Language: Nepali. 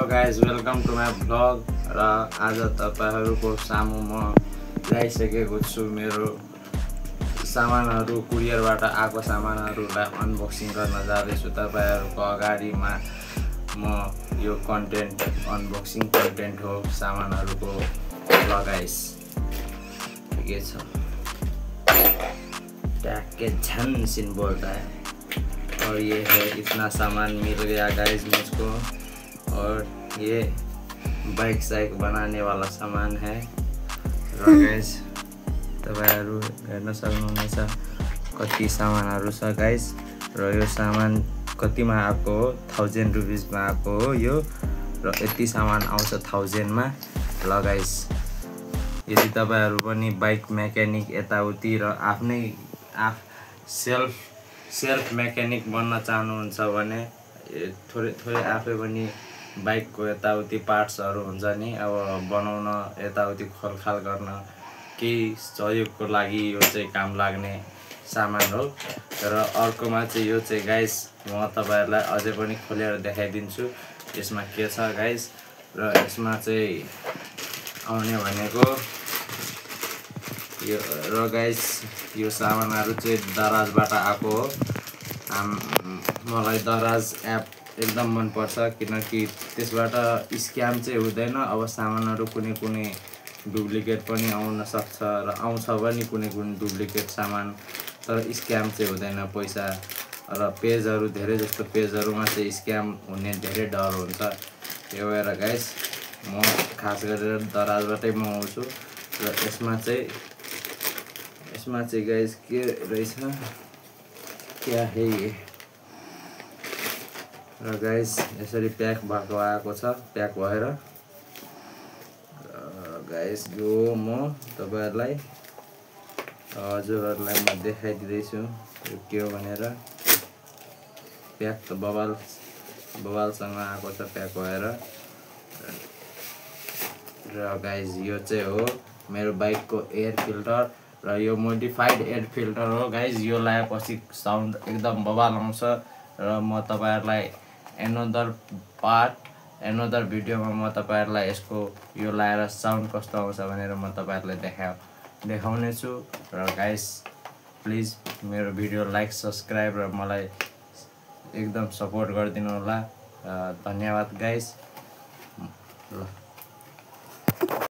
guys welcome to my vlog र आज तपाईहरुको सामु म ल्याइसकेको छु मेरो सामानहरु कुरियरबाट आएको सामानहरुलाई अनबक्सिङ गर्न जाँदैछु तपाईहरुको अगाडिमा म यो कन्टेन्ट अनबक्सिङ कन्टेन्ट हो सामानहरुको ल गाइस के छ ट्याके झन सिन बोलता है और ये है इतना सामान मिल गया गाइस मुझको और ये बाइक साइक बनाने वाला सामान है र गाइस तपाईहरु हेर्न सक्नुहुनेछ कति सामानहरु छ गाइस र यो सामान कतिमा आको हो 1000 रुपैयाँ मा आको हो यो र यति सामान आउँछ 1000 मा ल गाइस यदि तपाईहरु पनि बाइक मेकानिक यताउति र आफ्नै सेल्फ मेकानिक बन्न चाहनुहुन्छ भने थोरै आफै पनि बाइकको यताउति पार्ट्सहरु हुन्छ नि अब बनाउन यताउति खोलखाल गर्न केही सहयोगको लागि यो चाहिँ काम लाग्ने सामान हो र अर्कोमा चाहिँ यो चाहिँ गाइस म तपाईहरुलाई अझै पनि खोलेर देखाइदिन्छु यसमा के छ गाइस र यसमा चाहिँ आउने भनेको यो र गाइस यो सामानहरु चाहिँ दराजबाट आको हो मलाई दराज एप एकदम मन पर्छ किनकि त्यसबाट स्क्याम चाहिँ हुँदैन अब सामानहरु कुनै डुप्लिकेट पनि आउन सक्छ र आउँछ पनि कुनै डुप्लिकेट सामान तर स्क्याम चाहिँ हुँदैन पैसा र पेजहरु धेरै जस्तो पेजहरुमा चाहिँ स्क्याम हुने धेरै डर हुन्छ त्यो भएर गाइस म खास गरेर दराजबाटै मगाउँछु र यसमा चाहिँ गाइस के रहेछ क्या है ये र गाइस यसरी प्याक भएको आएको छ प्याक भएर गाइस यो म तपाईहरुलाई हजुरहरुलाई म देखाइदिदै छु यो के हो भनेर प्याक त बवालसँग आएको छ प्याक भएर र गाइस यो चाहिँ हो मेरो बाइकको एयर फिल्टर र यो मोडिफाइड एयर फिल्टर हो गाइस यो लगाएपछि साउन्ड एकदम बवाल आउँछ र म तपाईहरुलाई एनदर भिडियोमा म तपाईहरुलाई यसको यो लाएर साउन्ड कस्तो आउँछ भनेर म तपाईहरुलाई देखाउने छु र गाइस प्लिज मेरो भिडियो लाइक सब्स्क्राइब र मलाई एकदम सपोर्ट गरिदिनु होला धन्यवाद गाइस ल